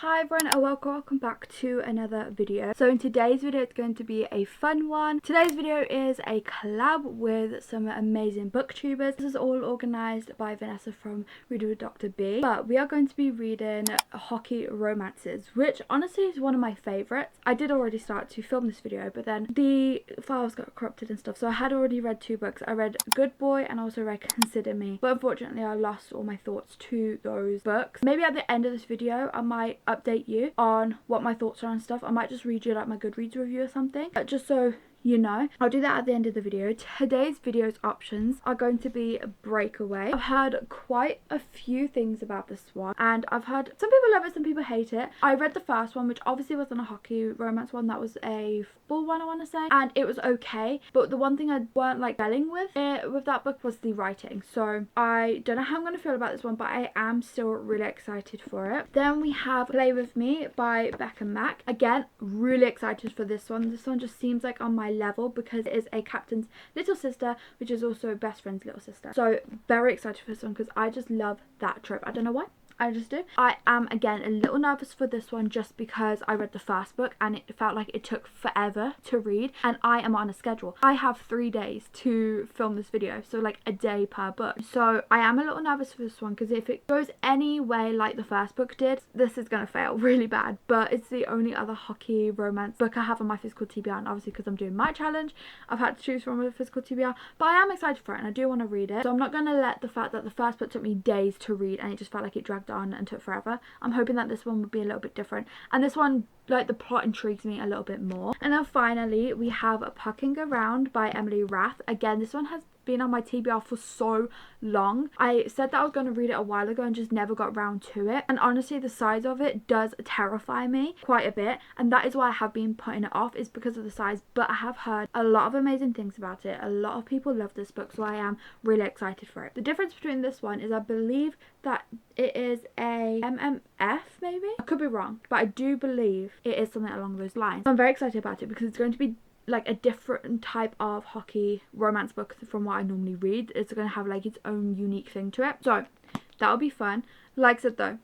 Hi everyone and welcome back to another video. So in today's video it's going to be a fun one. Today's video is a collab with some amazing booktubers. This is all organised by Vanessa from Read with Dr. B. But we are going to be reading hockey romances, which honestly is one of my favourites. I did already start to film this video, but then the files got corrupted and stuff, so I had already read two books. I read Good Boy and also read Consider Me, but unfortunately I lost all my thoughts to those books. Maybe at the end of this video I might update you on what my thoughts are and stuff. I might just read you like my Goodreads review or something, just so you know. I'll do that at the end of the video. Today's video's options are going to be Breakaway. I've heard quite a few things about this one, and I've heard some people love it, some people hate it. I read the first one, which obviously wasn't a hockey romance one, that was a football one I want to say, and it was okay, but the one thing I weren't like gelling with that book was the writing. So I don't know how I'm going to feel about this one, but I am still really excited for it. Then we have Play With Me by Becka and Mack. Again, really excited for this one. This one just seems like on my level because it is a captain's little sister, which is also best friend's little sister. So very excited for this one because I just love that trope. I don't know why, I just do. I am again a little nervous for this one just because I read the first book and it felt like it took forever to read, and I am on a schedule. I have 3 days to film this video, so like a day per book. So I am a little nervous for this one because if it goes any way like the first book did, this is gonna fail really bad. But it's the only other hockey romance book I have on my physical TBR, and obviously because I'm doing my challenge I've had to choose from a physical TBR, but I am excited for it and I do want to read it. So I'm not gonna let the fact that the first book took me days to read and it just felt like it dragged on and took forever. I'm hoping that this one would be a little bit different, and this one, like, the plot intrigues me a little bit more. And then finally we have Pucking Around by Emily Rath. Again, this one has been on my TBR for so long. I said that I was going to read it a while ago and just never got round to it, and honestly the size of it does terrify me quite a bit, and that is why I have been putting it off, is because of the size. But I have heard a lot of amazing things about it. A lot of people love this book, so I am really excited for it. The difference between this one is I believe that it is a MMF, maybe? I could be wrong, but I do believe it is something along those lines. I'm very excited about it because it's going to be like a different type of hockey romance book from what I normally read. It's going to have like its own unique thing to it, so that'll be fun. Like I said though,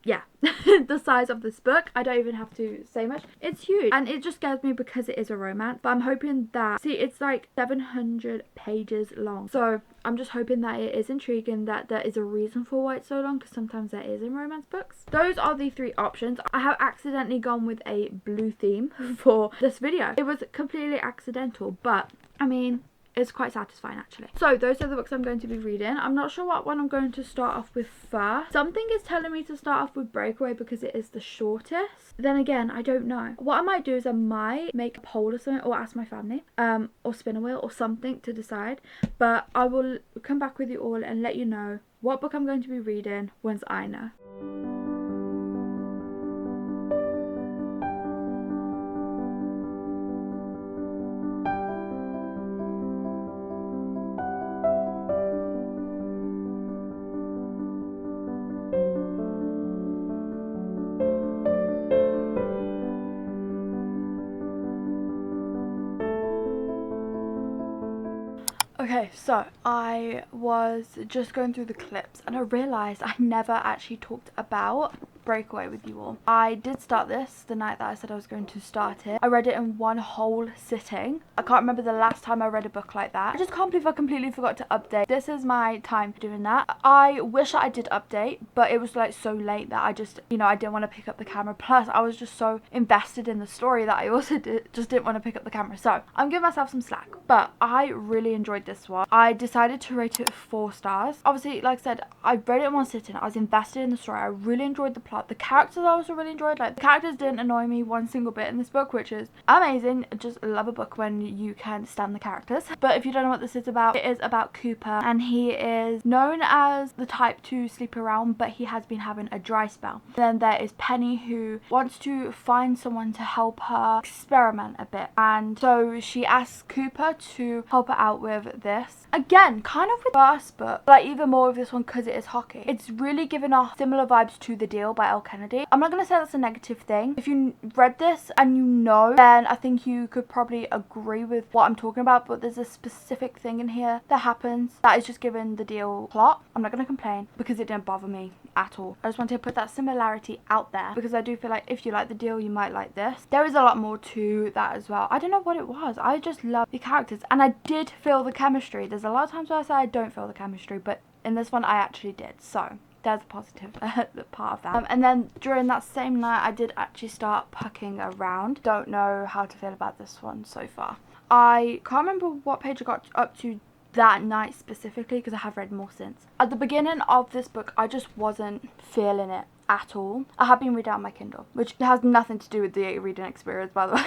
yeah, the size of this book, I don't even have to say much. It's huge and it just scares me because it is a romance, but I'm hoping that, see, it's like 700 pages long, so I'm just hoping that it is intriguing, that there is a reason for why it's so long, because sometimes there is in romance books. Those are the three options. I have accidentally gone with a blue theme for this video. It was completely accidental, but I mean, it's quite satisfying actually. So those are the books I'm going to be reading. I'm not sure what one I'm going to start off with first. Something is telling me to start off with Breakaway because it is the shortest. Then again, I don't know. What I might do is I might make a poll or something, or ask my family, or spin a wheel or something to decide. But I will come back with you all and let you know what book I'm going to be reading once I know. Okay, so I was just going through the clips and I realised I never actually talked about Breakaway with you all. I did start this the night that I said I was going to start it. I read it in one whole sitting. I can't remember the last time I read a book like that. I just can't believe I completely forgot to update. This is my time for doing that. I wish I did update, but it was like so late that I just, you know, I didn't want to pick up the camera. Plus I was just so invested in the story that I also just didn't want to pick up the camera. So I'm giving myself some slack, but I really enjoyed this one. I decided to rate it 4 stars. Obviously, like I said, I read it in one sitting. I was invested in the story. I really enjoyed the plot. The characters I also really enjoyed. Like, the characters didn't annoy me one single bit in this book, which is amazing. Just love a book when you can stand the characters. But if you don't know what this is about, it is about Cooper, and he is known as the type to sleep around, but he has been having a dry spell. Then there is Penny, who wants to find someone to help her experiment a bit, and so she asks Cooper to help her out with this. Again, kind of with the first book, like even more with this one because it is hockey. It's really given off similar vibes to The Deal by by L. Kennedy. I'm not going to say that's a negative thing. If you read this and you know, then I think you could probably agree with what I'm talking about, but there's a specific thing in here that happens that is just given the deal plot. I'm not going to complain because it didn't bother me at all. I just wanted to put that similarity out there because I do feel like if you like the deal, you might like this. There is a lot more to that as well. I don't know what it was. I just love the characters and I did feel the chemistry. There's a lot of times where I say I don't feel the chemistry, but in this one I actually did. So there's a positive part of that. And then during that same night, I did actually start pucking around. Don't know how to feel about this one so far. I can't remember what page I got up to that night specifically because I have read more since. At the beginning of this book, I just wasn't feeling it at all. I have been reading on my Kindle, which has nothing to do with the reading experience, by the way.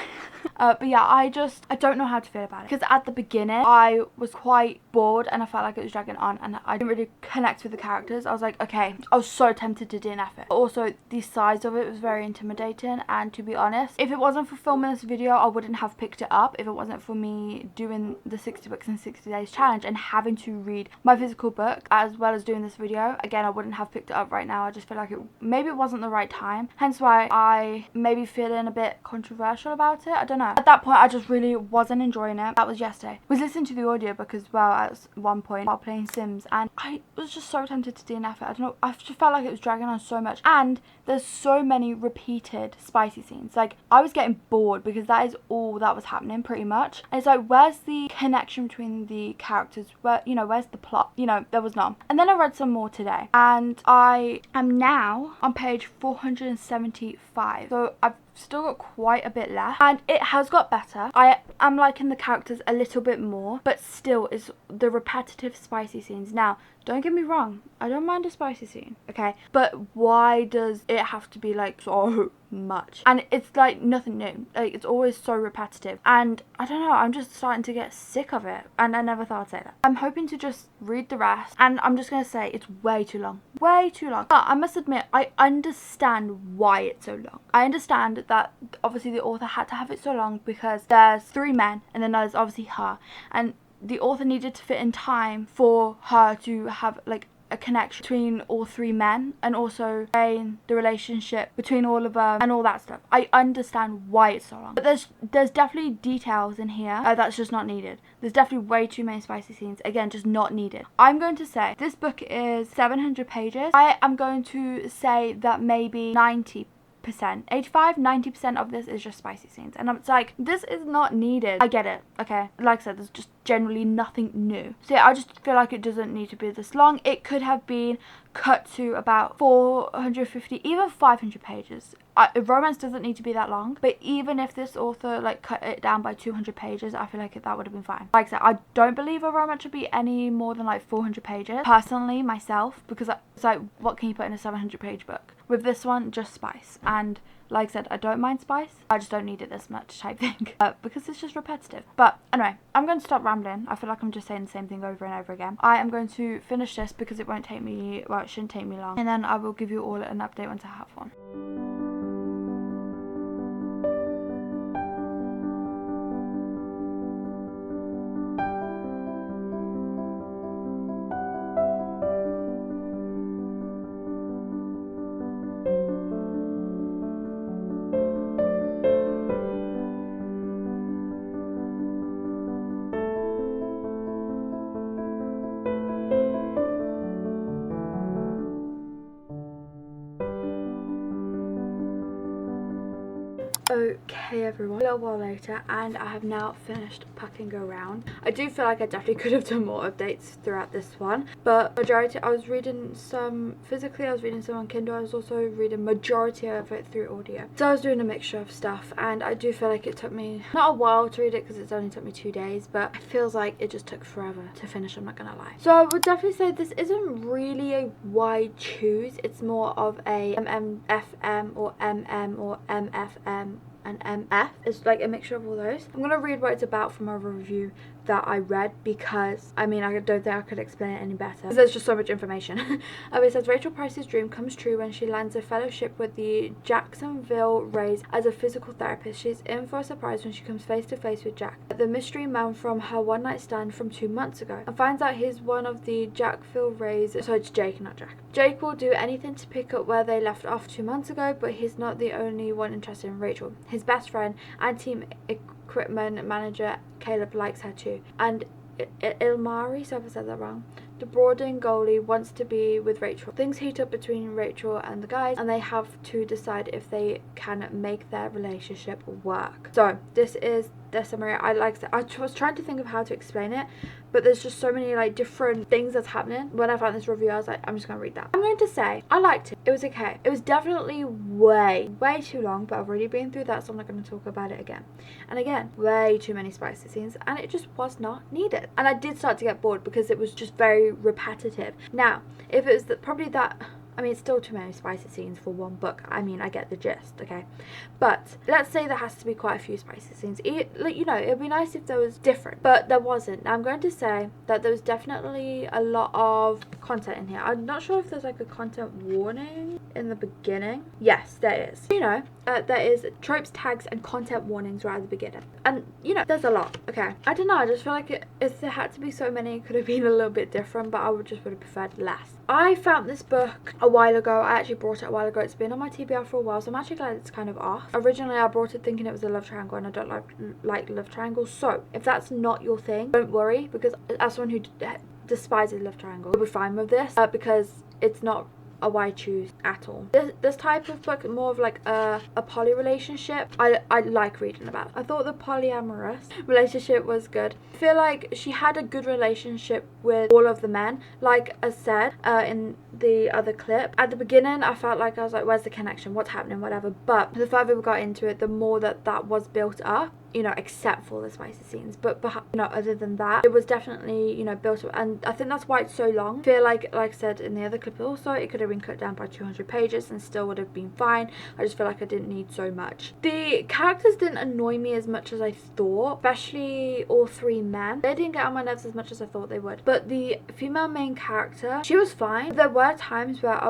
But yeah, I don't know how to feel about it because at the beginning I was quite bored and I felt like it was dragging on and I didn't really connect with the characters. I was like, okay, I was so tempted to DNF it. Also, the size of it was very intimidating, and to be honest, if it wasn't for filming this video, I wouldn't have picked it up. If it wasn't for me doing the 60 books in 60 days challenge and having to read my physical book as well as doing this video, again, I wouldn't have picked it up right now. I just feel like maybe it wasn't the right time, hence why I maybe feeling a bit controversial about it. I don't know. At that point I just really wasn't enjoying it. That was yesterday. I was listening to the audiobook as well at one point while playing Sims, and I was just so tempted to DNF it. I don't know, I just felt like it was dragging on so much, and there's so many repeated spicy scenes. Like, I was getting bored because that is all that was happening pretty much. And it's like, where's the connection between the characters? Where, you know, where's the plot? You know, there was none. And then I read some more today, and I am now on page 475. So I've still got quite a bit left and it has got better. I am liking the characters a little bit more, but still is the repetitive spicy scenes. Now, don't get me wrong, I don't mind a spicy scene, okay, but why does it have to be like so much? And it's like nothing new. Like, it's always so repetitive, and I don't know, I'm just starting to get sick of it, and I never thought I'd say that. I'm hoping to just read the rest, and I'm just gonna say it's way too long, but I must admit I understand why it's so long. I understand that obviously the author had to have it so long because there's 3 men and then there's obviously her, and the author needed to fit in time for her to have like a connection between all 3 men and also the relationship between all of them and all that stuff. I understand why it's so long, but there's definitely details in here that's just not needed. There's definitely way too many spicy scenes, again, just not needed. I'm going to say this book is 700 pages. I am going to say that maybe 85-90% of this is just spicy scenes, and it's like, this is not needed. I get it, okay, like I said, there's just generally nothing new. So yeah, I just feel like it doesn't need to be this long. It could have been cut to about 450, even 500 pages. Romance doesn't need to be that long, but even if this author like cut it down by 200 pages, I feel like that would have been fine. Like I said, I don't believe a romance should be any more than like 400 pages personally, myself, because it's like, what can you put in a 700 page book? With this one, just spice. And like I said, I don't mind spice, I just don't need it this much type thing, because it's just repetitive. But anyway, I'm going to stop rambling. I feel like I'm just saying the same thing over and over again. I am going to finish this because it won't take me, well, it shouldn't take me long, and then I will give you all an update once I have one. Okay everyone, a little while later, and I have now finished packing around. I do feel like I definitely could have done more updates throughout this one, but majority, I was reading some physically, I was reading some on Kindle, I was also reading majority of it through audio. So I was doing a mixture of stuff, and I do feel like it took me not a while to read it because it's only took me 2 days, but it feels like it just took forever to finish, I'm not gonna lie. So I would definitely say this isn't really a wide choose, it's more of a MMFM or MM or MFM and MF. It's like a mixture of all those. I'm gonna read what it's about from a review that I read, because I mean, I don't think I could explain it any better because there's just so much information. It says Rachel Price's dream comes true when she lands a fellowship with the Jacksonville Rays as a physical therapist. She's in for a surprise when she comes face to face with Jack, the mystery man from her one night stand from 2 months ago, and finds out he's one of the Jacksonville Rays. So it's Jake, not Jack. Jake will do anything to pick up where they left off 2 months ago, but he's not the only one interested in Rachel. His best friend and team equipment manager Caleb likes her too, and Ilmari, so if I said that wrong, the Broaden goalie, wants to be with Rachel. Things heat up between Rachel and the guys, and they have to decide if they can make their relationship work. So this is the summary. I was trying to think of how to explain it, but there's just so many like different things that's happening. When I found this review, I was like, I'm just gonna read that. I'm going to say I liked it. It was okay. It was definitely way too long, but I've already been through that, so I'm not going to talk about it again. And again, way too many spicy scenes, and it just was not needed. And I did start to get bored because it was just very repetitive. Now, if it was probably that, I mean, it's still too many spicy scenes for one book. I mean, I get the gist, okay? But let's say there has to be quite a few spicy scenes. Like, you know, it'd be nice if there was different, but there wasn't. Now, I'm going to say that there was definitely a lot of content in here. I'm not sure if there's like a content warning in the beginning. Yes, there is. You know, there is tropes, tags, and content warnings right at the beginning. And, you know, there's a lot, okay? I don't know, I just feel like if there had to be so many, it could have been a little bit different, but I would have preferred less. I found this book a while ago. I actually brought it a while ago. It's been on my TBR for a while, so I'm actually glad it's kind of off. Originally, I brought it thinking it was a love triangle, and I don't like love triangles. So if that's not your thing, don't worry, because as someone who despises love triangle, you'll be fine with this, because it's not a why choose at all. This type of book, more of like a poly relationship, I like reading about. I thought the polyamorous relationship was good. I feel like she had a good relationship with all of the men. Like I said in the other clip, at the beginning I felt like I was like, where's the connection, what's happening, whatever, but the further we got into it, the more that was built up, you know, except for the spicy scenes. But you know, other than that, it was definitely, you know, built up, and I think that's why it's so long. I feel like I said in the other clip also, it could have been cut down by 200 pages and still would have been fine. I just feel like I didn't need so much. The characters didn't annoy me as much as I thought, especially all three men. They didn't get on my nerves as much as I thought they would. But the female main character, she was fine. There were times where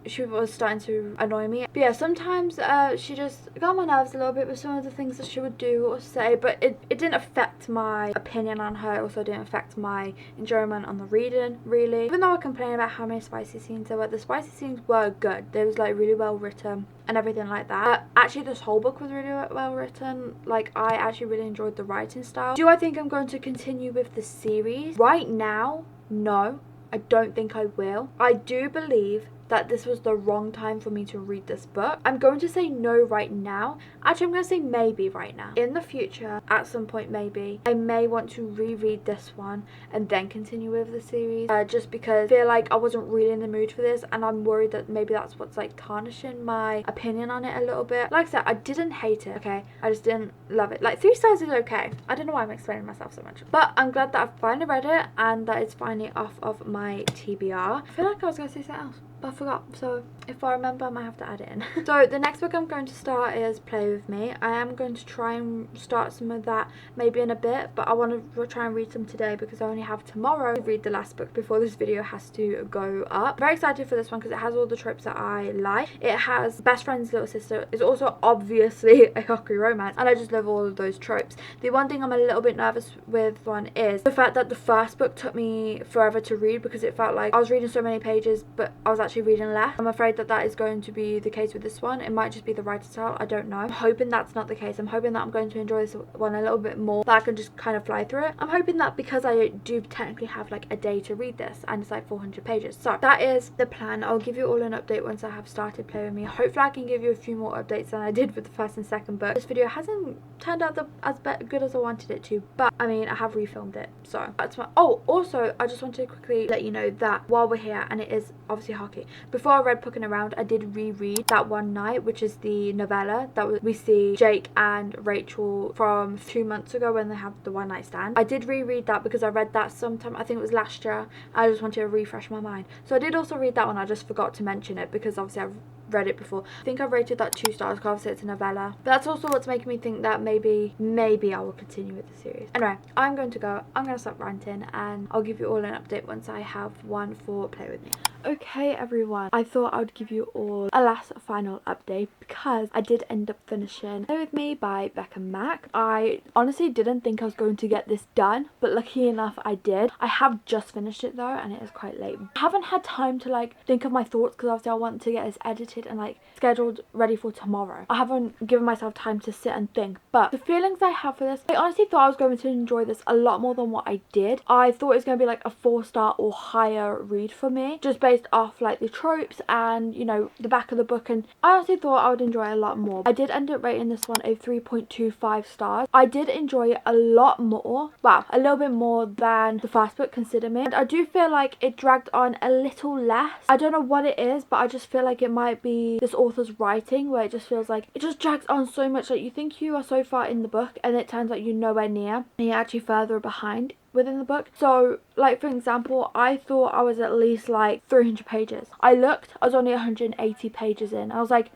she was starting to annoy me. But yeah, sometimes she just got on my nerves a little bit with some of the things that she would do or say, but it didn't affect my opinion on her. It also didn't affect my enjoyment on the reading, really. Even though I complain about how many spicy scenes there were, the spicy scenes were good. They was like really well written and everything like that. Actually, this whole book was really well written. Like, I actually really enjoyed the writing style. Do I think I'm going to continue with the series? Right now, no, I don't think I will. I do believe that this was the wrong time for me to read this book. I'm going to say no right now. Actually, I'm going to say maybe right now. In the future, at some point maybe, I may want to reread this one and then continue with the series. Just because I feel like I wasn't really in the mood for this, and I'm worried that maybe that's what's like tarnishing my opinion on it a little bit. Like I said, I didn't hate it, okay? I just didn't love it. Like, 3 stars is okay. I don't know why I'm explaining myself so much. But I'm glad that I've finally read it and that it's finally off of my TBR. I feel like I was going to say something else, but I forgot, so if I remember I might have to add it in. So the next book I'm going to start is Play With Me. I am going to try and start some of that maybe in a bit, but I want to try and read some today because I only have tomorrow to read the last book before this video has to go up. I'm very excited for this one because it has all the tropes that I like. It has best friend's little sister. It's also obviously a hockey romance, and I just love all of those tropes. The one thing I'm a little bit nervous with one is the fact that the first book took me forever to read because it felt like I was reading so many pages but I was actually reading less. I'm afraid that is going to be the case with this one. It might just be the writer style, I don't know. I'm hoping that's not the case. I'm hoping that I'm going to enjoy this one a little bit more, that I can just kind of fly through it. I'm hoping that because I do technically have like a day to read this and it's like 400 pages. So that is the plan. I'll give you all an update once I have started Play With Me. Hopefully I can give you a few more updates than I did with the first and second book. This video hasn't turned out as good as I wanted it to, but I mean, I have refilmed it, so that's my... Oh, also I just wanted to quickly let you know that while we're here, and it is obviously hockey, before I read Pucking Around, I did reread That One Night, which is the novella that we see Jake and Rachel from 2 months ago when they have the one night stand. I did reread that because I read that sometime, I think it was last year. I just wanted to refresh my mind, so I did also read that one. I just forgot to mention it because obviously I've read it before. I think I've rated that 2 stars because obviously it's a novella. But that's also what's making me think that maybe I will continue with the series. Anyway, I'm going to go. I'm going to stop ranting and I'll give you all an update once I have one for Play With Me. Okay everyone, I thought I would give you all a last final update because I did end up finishing Play With Me by Becka and Mack. I honestly didn't think I was going to get this done, but lucky enough I did. I have just finished it though and it is quite late. I haven't had time to like think of my thoughts because obviously I want to get this edited and like scheduled ready for tomorrow. I haven't given myself time to sit and think, but the feelings I have for this, I honestly thought I was going to enjoy this a lot more than what I did. I thought it was going to be like a 4-star or higher read for me, just based off like the tropes and, you know, the back of the book, and I honestly thought I would enjoy it a lot more. I did end up rating this one a 3.25 stars. I did enjoy it a lot more, well, a little bit more than the first book, Consider Me, and I do feel like it dragged on a little less. I don't know what it is, but I just feel like it might be this author's writing, where it just feels like it just drags on so much. Like you think you are so far in the book and it turns out you're nowhere near and you're actually further behind within the book. So like for example, I thought I was at least like 300 pages. I looked, I was only 180 pages in. I was like,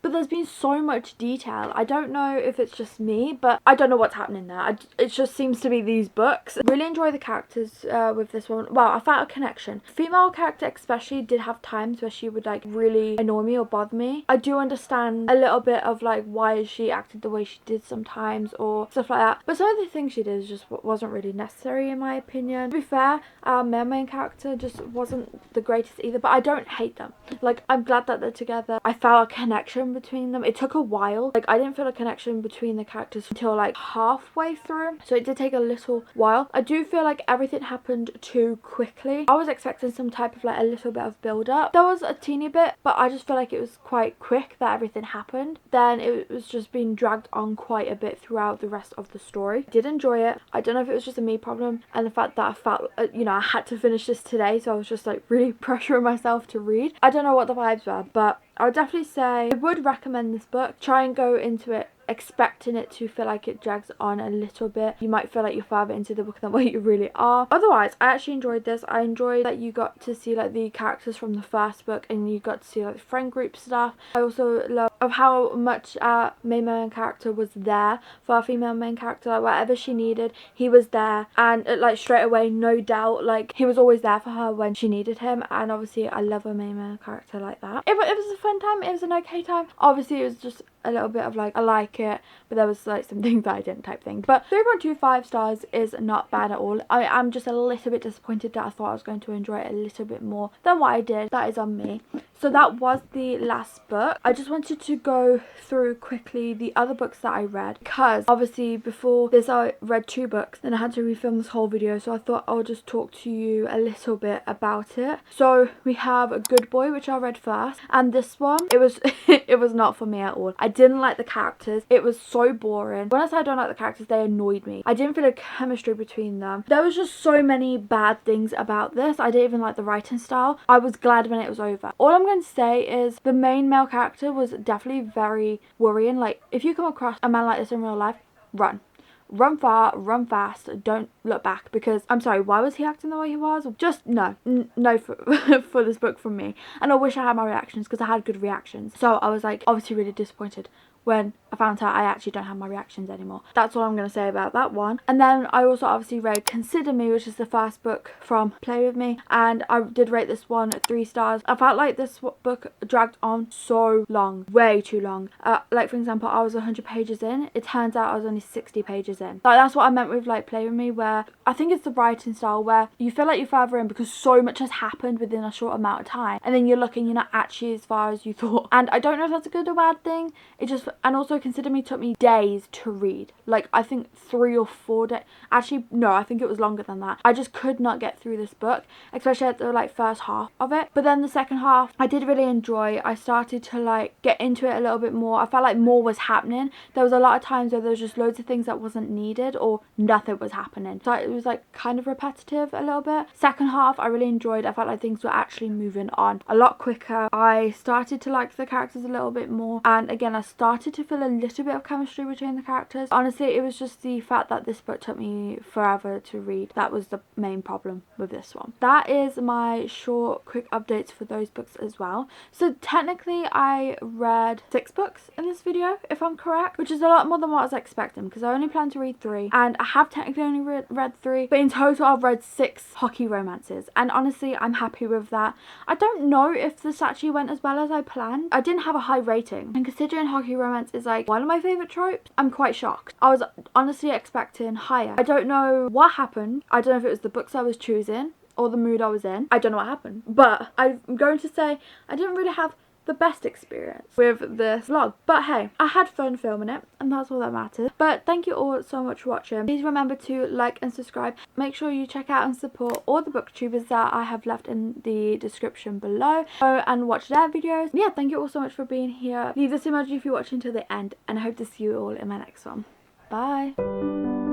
but there's been so much detail. I don't know if it's just me, but I don't know what's happening there. It just seems to be these books. I really enjoy the characters with this one. Well, I found a connection. Female character especially did have times where she would like really annoy me or bother me. I do understand a little bit of like why she acted the way she did sometimes or stuff like that. But some of the things she did just wasn't really necessary in my opinion. To be fair, our main character just wasn't the greatest either, but I don't hate them. Like I'm glad that they're together. I found a connection between them. It took a while. Like I didn't feel a connection between the characters until like halfway through, so it did take a little while. I do feel like everything happened too quickly. I was expecting some type of like a little bit of build up. There was a teeny bit, but I just feel like it was quite quick that everything happened. Then it was just being dragged on quite a bit throughout the rest of the story. I did enjoy it. I don't know if it was just a me problem and the fact that I felt you know, I had to finish this today, so I was just like really pressuring myself to read. I don't know what the vibes were, but I would definitely say I would recommend this book. Try and go into it expecting it to feel like it drags on a little bit. You might feel like you're further into the book than what you really are. Otherwise, I actually enjoyed this. I enjoyed that you got to see like the characters from the first book and you got to see like the friend group stuff. I also love of how much our main character was there for our female main character. Like whatever she needed, he was there, and like straight away, no doubt, like he was always there for her when she needed him. And obviously I love a main character like that. It was a fun time. It was an okay time. Obviously it was just a little bit of like I like it, but there was like some things that I didn't type thing. But 3.25 stars is not bad at all. I am just a little bit disappointed that I thought I was going to enjoy it a little bit more than what I did. That is on me. So that was the last book. I just wanted to go through quickly the other books that I read, because obviously before this I read 2 books, then I had to refilm this whole video, so I thought I'll just talk to you a little bit about it. So we have A Good Boy, which I read first, and this one, it was it was not for me at all. I didn't like the characters. It was so boring. When I say I don't like the characters, they annoyed me. I didn't feel a chemistry between them. There was just so many bad things about this. I didn't even like the writing style. I was glad when it was over. All I'm going to say is the main male character was definitely very worrying. Like if you come across a man like this in real life, run. Run far, run fast, don't look back, because I'm sorry, why was he acting the way he was? Just no for this book from me. And I wish I had my reactions, because I had good reactions. So I was like obviously really disappointed when I found out I actually don't have my reactions anymore. That's all I'm going to say about that one. And then I also obviously read Consider Me, which is the first book from Play With Me, and I did rate this one 3 stars. I felt like this book dragged on so long, way too long. Like for example, I was 100 pages in. It turns out I was only 60 pages in. Like that's what I meant with like Play With Me, where I think it's the writing style where you feel like you're further in because so much has happened within a short amount of time, and then you're looking, you're not actually as far as you thought. And I don't know if that's a good or bad thing. It just, and also Consider Me took me days to read. Like I think 3 or 4 days. Actually no, I think it was longer than that. I just could not get through this book, especially at the like first half of it. But then the second half I did really enjoy. I started to like get into it a little bit more. I felt like more was happening. There was a lot of times where there was just loads of things that wasn't needed or nothing was happening, so it was like kind of repetitive a little bit. Second half I really enjoyed. I felt like things were actually moving on a lot quicker. I started to like the characters a little bit more, and again I started started to feel a little bit of chemistry between the characters. Honestly, it was just the fact that this book took me forever to read. That was the main problem with this one. That is my short, quick updates for those books as well. So technically I read 6 books in this video, if I'm correct, which is a lot more than what I was expecting, because I only planned to read 3, and I have technically only read 3, but in total I've read 6 hockey romances, and honestly I'm happy with that. I don't know if this actually went as well as I planned. I didn't have a high rating, and considering hockey romance is like one of my favourite tropes, I'm quite shocked. I was honestly expecting higher. I don't know what happened. I don't know if it was the books I was choosing or the mood I was in. I don't know what happened, but I'm going to say I didn't really have the best experience with this vlog, but hey, I had fun filming it, and that's all that matters. But thank you all so much for watching. Please remember to like and subscribe. Make sure you check out and support all the booktubers that I have left in the description below. Go and watch their videos. Yeah, thank you all so much for being here. Leave this emoji if you're watching till the end, and I hope to see you all in my next one. Bye.